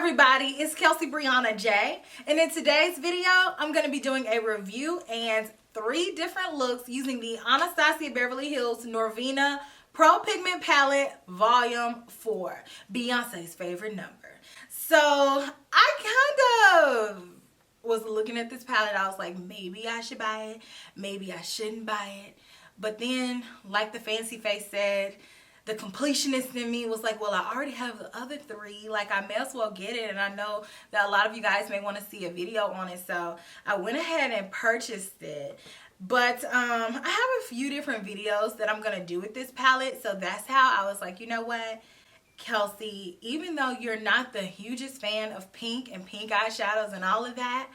everybody, it's Kelsee Briana J, and in today's video I'm going to be doing a review and 3 different looks using the Anastasia Beverly Hills Norvina Pro Pigment Palette Volume 4, Beyonce's favorite number. So I kind of was looking at this palette. I was like, maybe I should buy it, maybe I shouldn't buy it. But then, like the fancy face said, the completionist in me was like, well, I already have the other 3. Like, I may as well get it. And I know that a lot of you guys may want to see a video on it. So I went ahead and purchased it. But I have a few different videos that I'm going to do with this palette. So that's how I was like, you know what, Kelsee, even though you're not the hugest fan of pink and pink eyeshadows and all of that,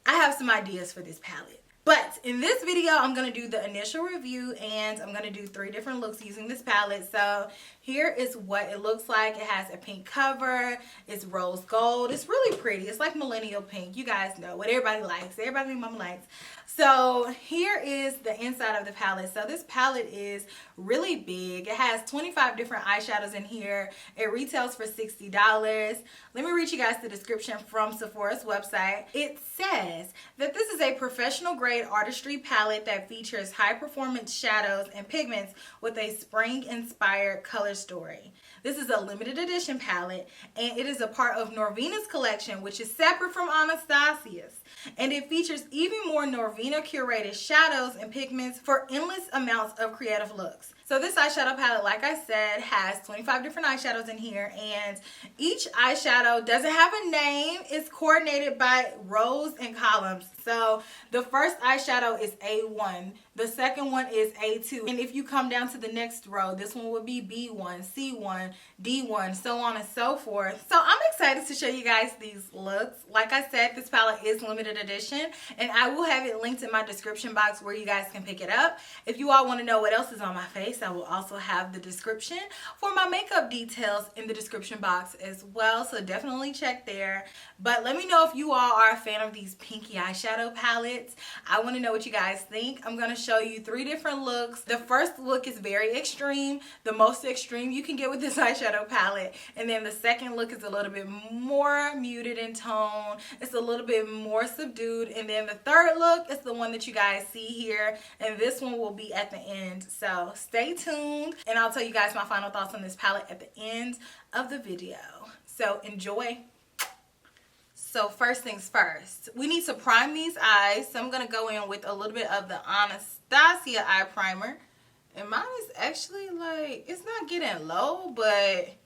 I have some ideas for this palette. But in this video, I'm going to do the initial review and I'm going to do 3 different looks using this palette. So here is what it looks like. It has a pink cover. It's rose gold. It's really pretty. It's like millennial pink. You guys know what everybody likes. Everybody mama likes. So here is the inside of the palette. So this palette is really big. It has 25 different eyeshadows in here. It retails for $60. Let me read you guys the description from Sephora's website. It says that this is a professional grade artistry palette that features high performance shadows and pigments with a spring inspired color story. This is a limited edition palette and it is a part of Norvina's collection, which is separate from Anastasia's. And it features even more Norvina curated shadows and pigments for endless amounts of creative looks. So this eyeshadow palette, like I said, has 25 different eyeshadows in here, and each eyeshadow doesn't have a name. It's coordinated by rows and columns. So the first eyeshadow is A1. The second one is A2. And if you come down to the next row, this one would be B1, C1, D1, so on and so forth. So I'm excited to show you guys these looks. Like I said, this palette is limited edition, and I will have it linked in my description box where you guys can pick it up. If you all want to know what else is on my face, I will also have the description for my makeup details in the description box as well. So definitely check there. But let me know if you all are a fan of these pinky eyeshadow palettes. I want to know what you guys think. I'm going to show you 3 different looks. The first look is very extreme, the most extreme you can get with this eyeshadow palette. And then the second look is a little bit more muted in tone. It's a little bit more subdued. And then the third look is the one that you guys see here. And this one will be at the end. So stay tuned and I'll tell you guys my final thoughts on this palette at the end of the video. So enjoy. So first things first, we need to prime these eyes. So I'm going to go in with a little bit of the Anastasia eye primer. And mine is actually like, it's not getting low, but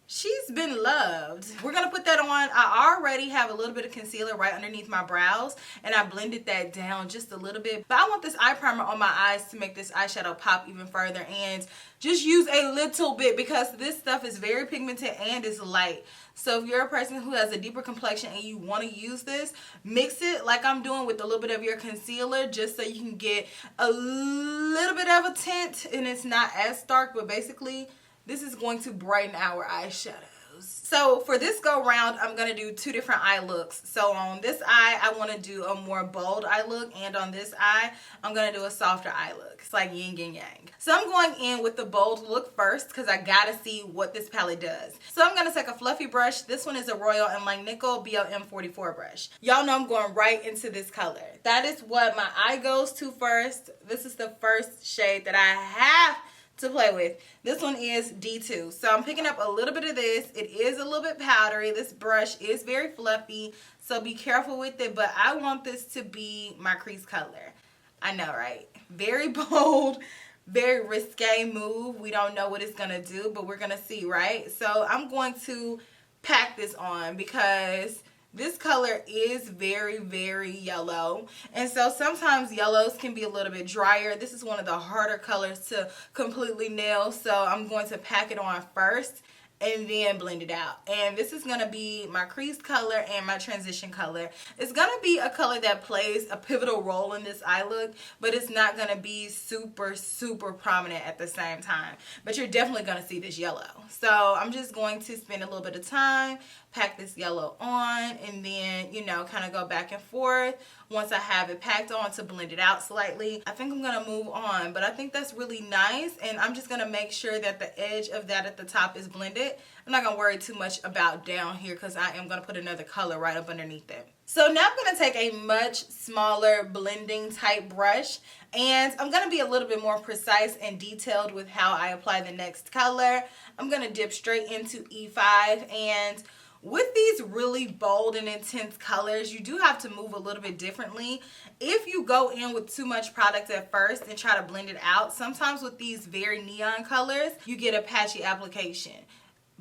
she's been loved. We're going to put that on. I already have a little bit of concealer right underneath my brows, and I blended that down just a little bit. But I want this eye primer on my eyes to make this eyeshadow pop even further, and just use a little bit because this stuff is very pigmented and is light. So if you're a person who has a deeper complexion and you want to use this, mix it like I'm doing with a little bit of your concealer just so you can get a little bit of a tint and it's not as dark, but basically this is going to brighten our eyeshadows. So for this go round, I'm going to do 2 different eye looks. So on this eye, I want to do a more bold eye look. And on this eye, I'm going to do a softer eye look. It's like yin and yang. So I'm going in with the bold look first because I got to see what this palette does. So I'm going to take a fluffy brush. This one is a Royal and Langnickel BLM 44 brush. Y'all know I'm going right into this color. That is what my eye goes to first. This is the first shade that I have to play with. This one is D2. So I'm picking up a little bit of this. It is a little bit powdery. This brush is very fluffy, so be careful with it, but I want this to be my crease color. I know, right? Very bold, very risque move. We don't know what it's gonna do, but we're gonna see, right? So I'm going to pack this on because this color is very, very yellow. And so sometimes yellows can be a little bit drier. This is one of the harder colors to completely nail. So I'm going to pack it on first and then blend it out. And this is going to be my crease color and my transition color. It's going to be a color that plays a pivotal role in this eye look, but it's not going to be super, super prominent at the same time. But you're definitely going to see this yellow. So I'm just going to spend a little bit of time, pack this yellow on, and then, you know, kind of go back and forth once I have it packed on to blend it out slightly. I think I'm going to move on, but I think that's really nice, and I'm just going to make sure that the edge of that at the top is blended. it. I'm not going to worry too much about down here because I am going to put another color right up underneath it. So now I'm going to take a much smaller blending type brush, and I'm going to be a little bit more precise and detailed with how I apply the next color. I'm going to dip straight into E5, and with these really bold and intense colors, you do have to move a little bit differently. If you go in with too much product at first and try to blend it out, sometimes with these very neon colors, you get a patchy application.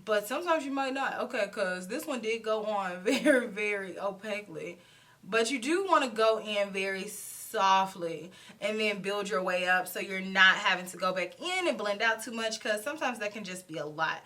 But sometimes you might not. Okay, because this one did go on very, very opaquely. But you do want to go in very softly and then build your way up so you're not having to go back in and blend out too much, because sometimes that can just be a lot.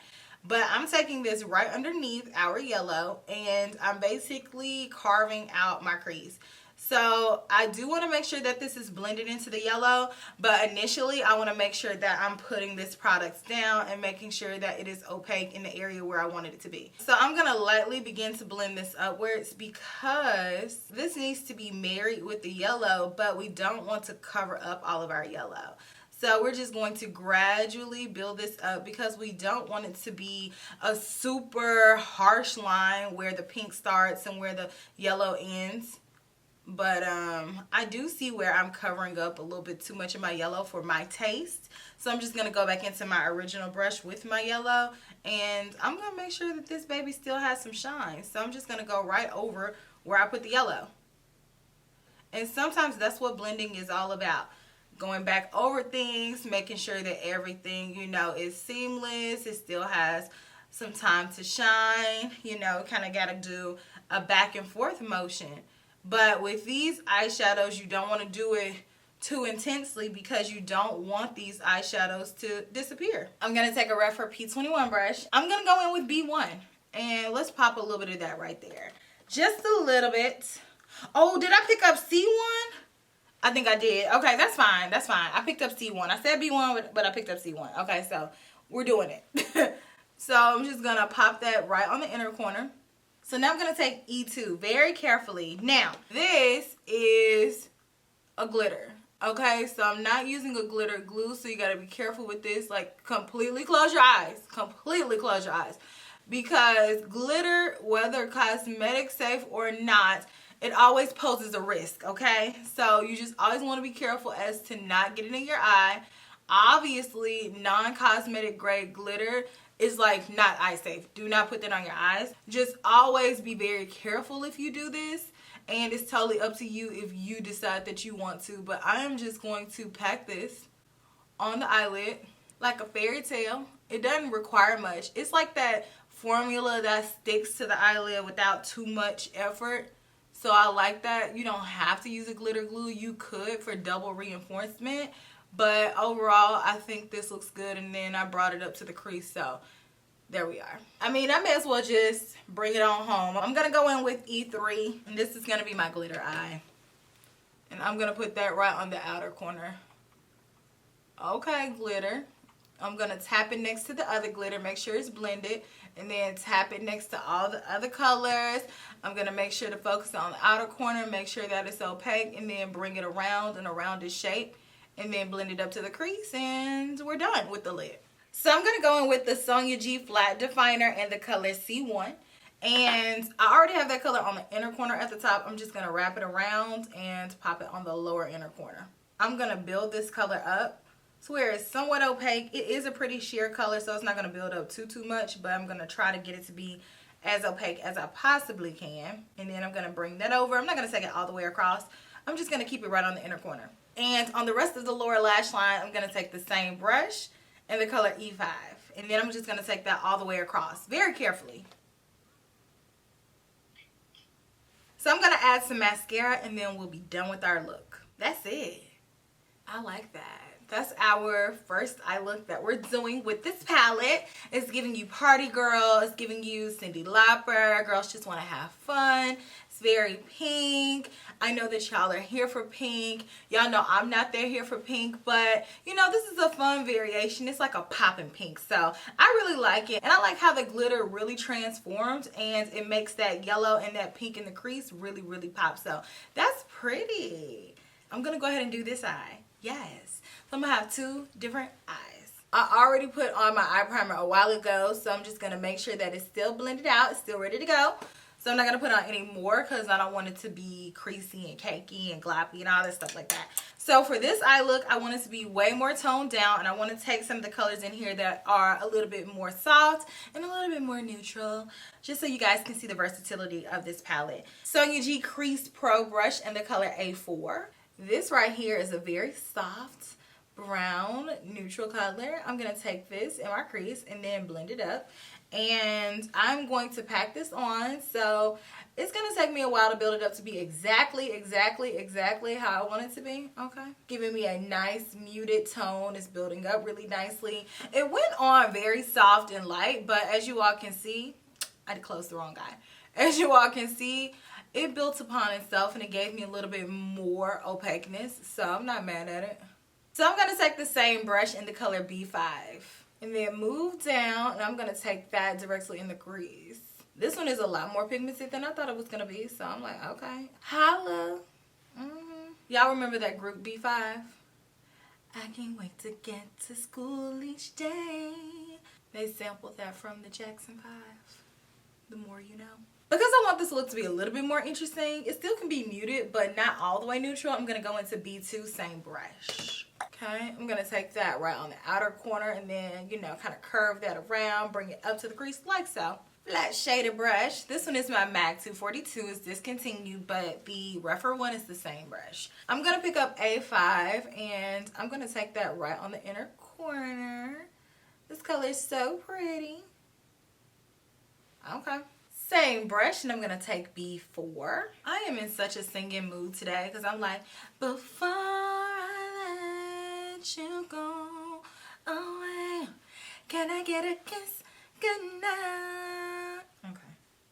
But I'm taking this right underneath our yellow, and I'm basically carving out my crease. So I do want to make sure that this is blended into the yellow, but initially I want to make sure that I'm putting this product down and making sure that it is opaque in the area where I wanted it to be. So I'm going to lightly begin to blend this upwards because this needs to be married with the yellow, but we don't want to cover up all of our yellow. So we're just going to gradually build this up because we don't want it to be a super harsh line where the pink starts and where the yellow ends. But I do see where I'm covering up a little bit too much of my yellow for my taste. So I'm just going to go back into my original brush with my yellow. And I'm going to make sure that this baby still has some shine. So I'm just going to go right over where I put the yellow. And sometimes that's what blending is all about. Going back over things, making sure that everything, you know, is seamless. It still has some time to shine. You know, kind of got to do a back and forth motion. But with these eyeshadows, you don't want to do it too intensely because you don't want these eyeshadows to disappear. I'm going to take a Rephr P21 brush. I'm going to go in with B1. And let's pop a little bit of that right there. Just a little bit. Oh, did I pick up C1? I think I did. Okay, that's fine. That's fine. I picked up C1. I said B1, but I picked up C1. Okay, so we're doing it. So I'm just going to pop that right on the inner corner. So now I'm going to take E2 very carefully. Now, this is a glitter. Okay, so I'm not using a glitter glue, so you got to be careful with this. Like, completely close your eyes. Completely close your eyes. Because glitter, whether cosmetic safe or not, it always poses a risk, okay? So you just always want to be careful as to not get it in your eye. Obviously, non-cosmetic grade glitter is like not eye safe. Do not put that on your eyes. Just always be very careful if you do this, and it's totally up to you if you decide that you want to. But I am just going to pack this on the eyelid like a fairy tale. It doesn't require much. It's like that formula that sticks to the eyelid without too much effort. So I like that. You don't have to use a glitter glue. You could for double reinforcement. But overall, I think this looks good. And then I brought it up to the crease. So there we are. I mean, I may as well just bring it on home. I'm going to go in with E3. And this is going to be my glitter eye. And I'm going to put that right on the outer corner. Okay, glitter. I'm going to tap it next to the other glitter. Make sure it's blended. And then tap it next to all the other colors. I'm going to make sure to focus on the outer corner. Make sure that it's opaque. And then bring it around in a rounded shape. And then blend it up to the crease. And we're done with the lid. So I'm going to go in with the Sonia G Flat Definer and the color C1. And I already have that color on the inner corner at the top. I'm just going to wrap it around and pop it on the lower inner corner. I'm going to build this color up to where it's somewhat opaque. It is a pretty sheer color, so it's not going to build up too much. But I'm going to try to get it to be as opaque as I possibly can. And then I'm going to bring that over. I'm not going to take it all the way across. I'm just going to keep it right on the inner corner. And on the rest of the lower lash line, I'm going to take the same brush and the color E5. And then I'm just going to take that all the way across very carefully. So I'm going to add some mascara and then we'll be done with our look. That's it. I like that. That's our first eye look that we're doing with this palette. It's giving you party girl. It's giving you Cyndi Lauper. Girls just want to have fun. It's very pink. I know that y'all are here for pink. Y'all know I'm not there here for pink, but you know, this is a fun variation. It's like a poppin' pink, so I really like it. And I like how the glitter really transformed and it makes that yellow and that pink in the crease really, really pop. So that's pretty. I'm gonna go ahead and do this eye. Yes. So I'm gonna have two different eyes. I already put on my eye primer a while ago, so I'm just going to make sure that it's still blended out. It's still ready to go. So I'm not going to put on any more because I don't want it to be creasy and cakey and gloppy and all that stuff like that. So for this eye look, I want it to be way more toned down, and I want to take some of the colors in here that are a little bit more soft and a little bit more neutral, just so you guys can see the versatility of this palette. Sonia G Creased Pro Brush in the color A4. This right here is a very soft brown neutral color. I'm going to take this in my crease and then blend it up. And I'm going to pack this on, so it's going to take me a while to build it up to be exactly how I want it to be. Okay, giving me a nice muted tone. It's building up really nicely. It went on very soft and light, but as you all can see, I had to close the wrong guy. As you all can see, it built upon itself and it gave me a little bit more opaqueness, so I'm not mad at it. So I'm going to take the same brush in the color B5. And then move down, and I'm going to take that directly in the crease. This one is a lot more pigmented than I thought it was going to be, so I'm like, okay. Holla. Y'all remember that group B5? I can't wait to get to school each day. They sampled that from the Jackson 5. The more you know. Because I want this look to be a little bit more interesting, it still can be muted, but not all the way neutral. I'm going to go into B2, same brush. Okay, I'm going to take that right on the outer corner and then, you know, kind of curve that around, bring it up to the crease like so. Flat shaded brush. This one is my MAC 242. It's discontinued, but the Rephr one is the same brush. I'm going to pick up A5 and I'm going to take that right on the inner corner. This color is so pretty. Okay. Same brush, and I'm going to take B4. I am in such a singing mood today because I'm like, before I let you go away, can I get a kiss goodnight? Okay.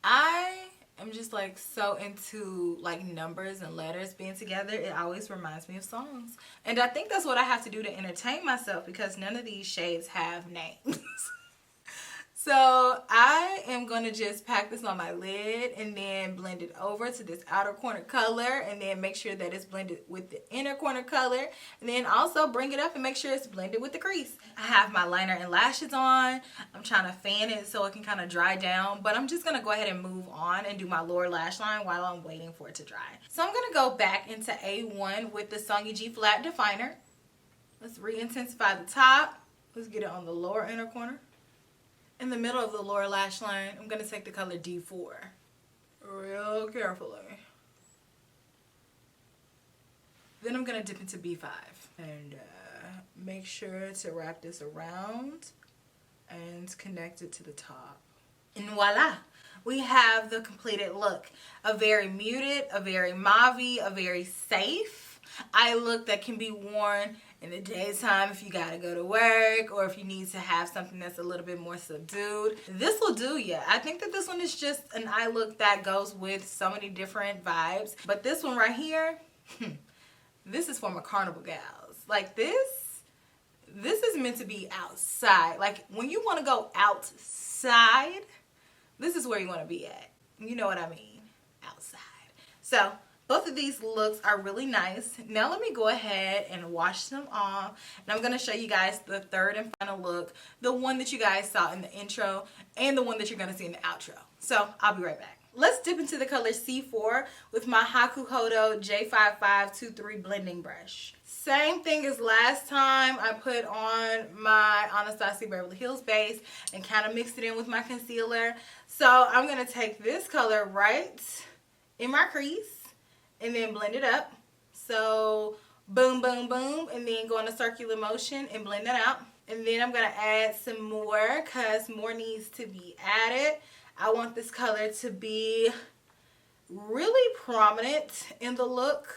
I am just like so into like numbers and letters being together. It always reminds me of songs. And I think that's what I have to do to entertain myself because none of these shades have names. So I am going to just pack this on my lid and then blend it over to this outer corner color and then make sure that it's blended with the inner corner color and then also bring it up and make sure it's blended with the crease. I have my liner and lashes on. I'm trying to fan it so it can kind of dry down, but I'm just going to go ahead and move on and do my lower lash line while I'm waiting for it to dry. So I'm going to go back into A1 with the Sonia G Flat Definer. Let's re-intensify the top. Let's get it on the lower inner corner. In the middle of the lower lash line, I'm going to take the color D4 real carefully. Then I'm going to dip into B5 and make sure to wrap this around and connect it to the top. And voila! We have the completed look. A very muted, a very mauve-y, a very safe eye look that can be worn in the daytime if you gotta go to work or if you need to have something that's a little bit more subdued. This will do ya. I think that this one is just an eye look that goes with so many different vibes. But this one right here, this is for my carnival gals. Like this is meant to be outside. Like when you want to go outside, this is where you want to be at. You know what I mean? Outside. So both of these looks are really nice. Now let me go ahead and wash them off. And I'm going to show you guys the third and final look. The one that you guys saw in the intro and the one that you're going to see in the outro. So I'll be right back. Let's dip into the color C4 with my Haku Hodo J5523 blending brush. Same thing as last time. I put on my Anastasia Beverly Hills base and kind of mixed it in with my concealer. So I'm going to take this color right in my crease and then blend it up. So boom, boom, boom, and then go in a circular motion and blend that out. And then I'm going to add some more because more needs to be added. I want this color to be really prominent in the look.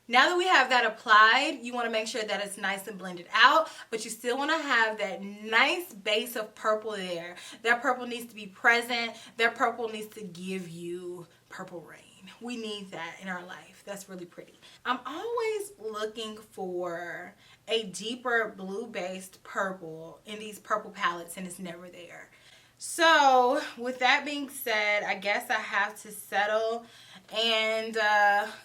Now that we have that applied, you want to make sure that it's nice and blended out, but you still want to have that nice base of purple there. That purple needs to be present. That purple needs to give you purple rain. We need that in our life. That's really pretty. I'm always looking for a deeper blue-based purple in these purple palettes, and it's never there. So with that being said, I guess I have to settle and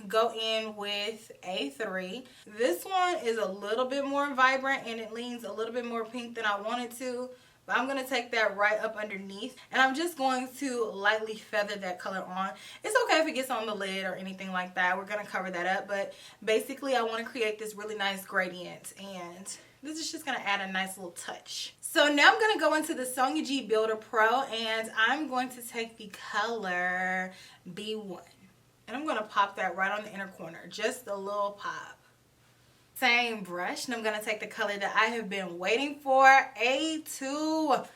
go in with A3. This one is a little bit more vibrant and it leans a little bit more pink than I wanted to. But I'm going to take that right up underneath, and I'm just going to lightly feather that color on. It's okay if it gets on the lid or anything like that. We're going to cover that up, but basically I want to create this really nice gradient, and this is just going to add a nice little touch. So now I'm going to go into the Sonia G Builder Pro, and I'm going to take the color B1. And I'm going to pop that right on the inner corner, just a little pop. Same brush, and I'm going to take the color that I have been waiting for, A2. Woo!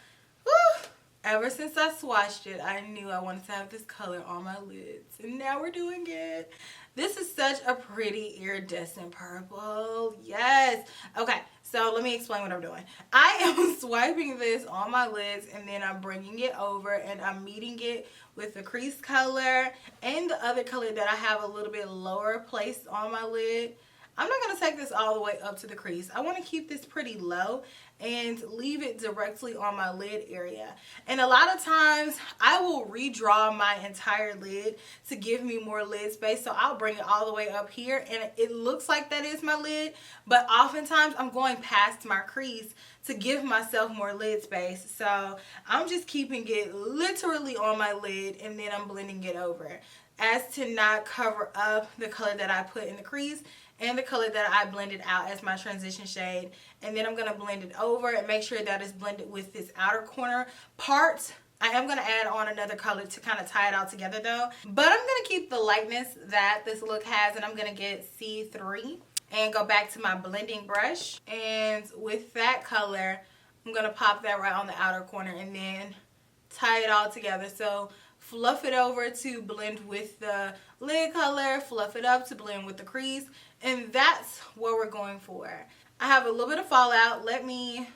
Ever since I swatched it, I knew I wanted to have this color on my lids, and now we're doing it. This is such a pretty iridescent purple. Yes. Okay, so let me explain what I'm doing. I am swiping this on my lids, and then I'm bringing it over, and I'm meeting it with the crease color and the other color that I have a little bit lower placed on my lid. I'm not going to take this all the way up to the crease. I want to keep this pretty low and leave it directly on my lid area. And a lot of times I will redraw my entire lid to give me more lid space. So I'll bring it all the way up here and it looks like that is my lid. But oftentimes I'm going past my crease to give myself more lid space. So I'm just keeping it literally on my lid and then I'm blending it over, as to not cover up the color that I put in the crease and the color that I blended out as my transition shade. And then I'm going to blend it over and make sure that it's blended with this outer corner part. I am going to add on another color to kind of tie it all together though. But I'm going to keep the lightness that this look has, and I'm going to get C3 and go back to my blending brush. And with that color, I'm going to pop that right on the outer corner and then tie it all together. So fluff it over to blend with the lid color, fluff it up to blend with the crease, and that's what we're going for. I have a little bit of fallout. Let me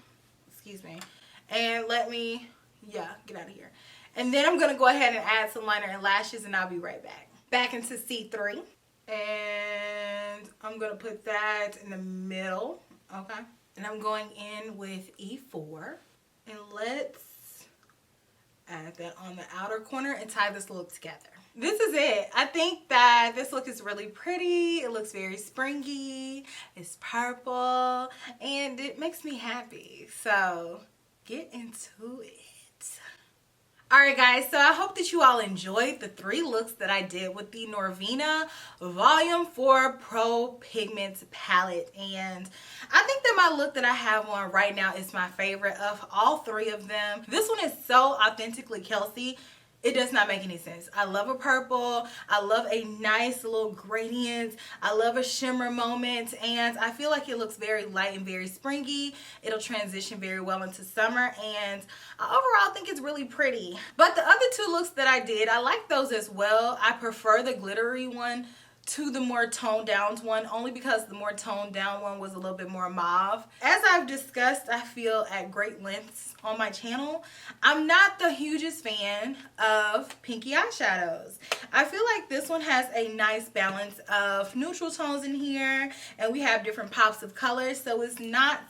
get out of here. And then I'm going to go ahead and add some liner and lashes, and I'll be right back. Back into C3, and I'm going to put that in the middle, okay? And I'm going in with E4, and let's add that on the outer corner and tie this look together. This is it. I think that this look is really pretty. It looks very springy. It's purple and it makes me happy. So get into it. Alright guys, so I hope that you all enjoyed the 3 looks that I did with the Norvina Volume 4 Pro Pigment Palette. And I think that my look that I have on right now is my favorite of all 3 of them. This one is so authentically Kelsee. It does not make any sense. I love a purple. I love a nice little gradient. I love a shimmer moment. And I feel like it looks very light and very springy. It'll transition very well into summer. And I overall think it's really pretty. But the other 2 looks that I did, I like those as well. I prefer the glittery one to the more toned down one, only because the more toned down one was a little bit more mauve. As I've discussed, I feel at great lengths on my channel, I'm not the hugest fan of pinky eyeshadows. I feel like this one has a nice balance of neutral tones in here, and we have different pops of colors, so it's not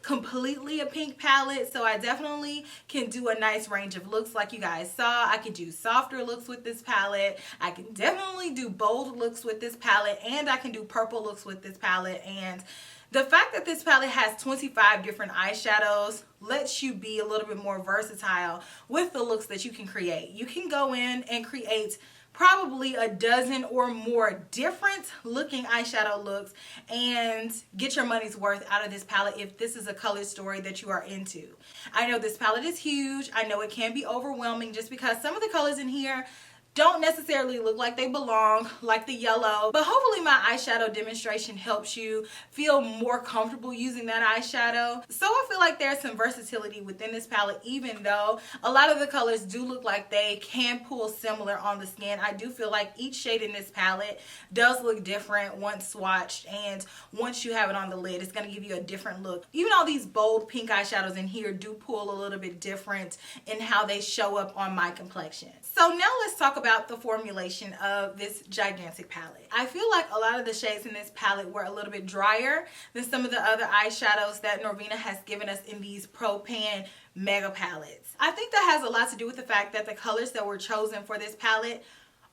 completely a pink palette. So I definitely can do a nice range of looks like you guys saw. I could do softer looks with this palette. I can definitely do bold looks with this palette, and I can do purple looks with this palette. And the fact that this palette has 25 different eyeshadows lets you be a little bit more versatile with the looks that you can create. You can go in and create probably a dozen or more different looking eyeshadow looks and get your money's worth out of this palette if this is a color story that you are into. I know this palette is huge. I know it can be overwhelming just because some of the colors in here don't necessarily look like they belong, like the yellow. But hopefully my eyeshadow demonstration helps you feel more comfortable using that eyeshadow. So I feel like there's some versatility within this palette, even though a lot of the colors do look like they can pull similar on the skin. I do feel like each shade in this palette does look different once swatched, and once you have it on the lid, it's going to give you a different look. Even all these bold pink eyeshadows in here do pull a little bit different in how they show up on my complexion. So now let's talk about the formulation of this gigantic palette. I feel like a lot of the shades in this palette were a little bit drier than some of the other eyeshadows that Norvina has given us in these Pro Pan Mega palettes. I think that has a lot to do with the fact that the colors that were chosen for this palette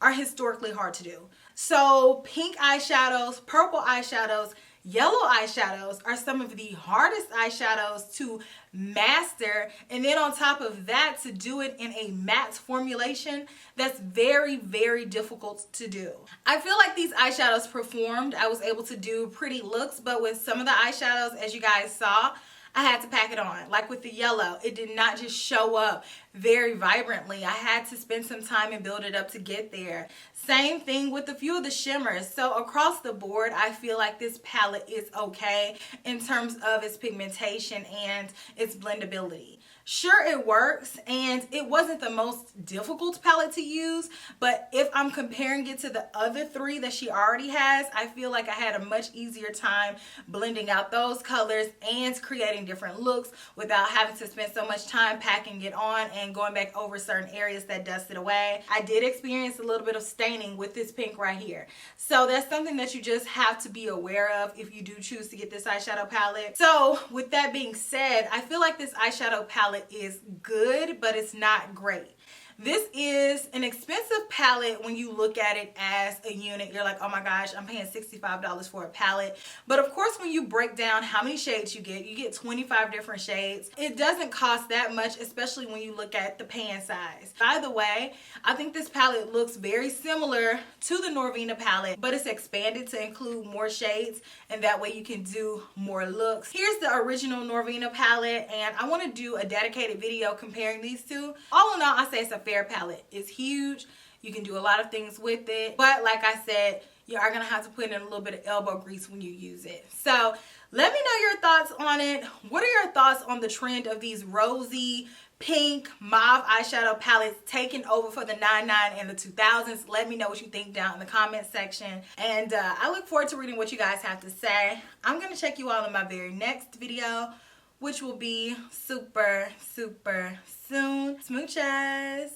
are historically hard to do. So pink eyeshadows, purple eyeshadows, yellow eyeshadows are some of the hardest eyeshadows to master, and then on top of that, to do it in a matte formulation, that's very, very difficult to do. I feel like these eyeshadows performed. I was able to do pretty looks, but with some of the eyeshadows, as you guys saw, I had to pack it on. Like with the yellow, it did not just show up very vibrantly. I had to spend some time and build it up to get there. Same thing with a few of the shimmers. So across the board, I feel like this palette is okay in terms of its pigmentation and its blendability. Sure, it works, and it wasn't the most difficult palette to use, but if I'm comparing it to the other three that she already has, I feel like I had a much easier time blending out those colors and creating different looks without having to spend so much time packing it on and going back over certain areas that dusted away. I did experience a little bit of staining with this pink right here. So that's something that you just have to be aware of if you do choose to get this eyeshadow palette. So with that being said, I feel like this eyeshadow palette is good, but it's not great. This is an expensive palette when you look at it as a unit. You're like, oh my gosh, I'm paying $65 for a palette. But of course, when you break down how many shades you get 25 different shades. It doesn't cost that much, especially when you look at the pan size. By the way, I think this palette looks very similar to the Norvina palette, but it's expanded to include more shades, and that way you can do more looks. Here's the original Norvina palette, and I want to do a dedicated video comparing these two. All in all, I say it's a fair palette. It's huge. You can do a lot of things with it, but like I said, you are gonna have to put in a little bit of elbow grease when you use it. So let me know your thoughts on it. What are your thoughts on the trend of these rosy pink mauve eyeshadow palettes taking over for the 99 and the 2000s? Let me know what you think down in the comment section, and I look forward to reading what you guys have to say. I'm gonna check you all in my very next video, which will be super, super soon. Smooches.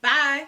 Bye.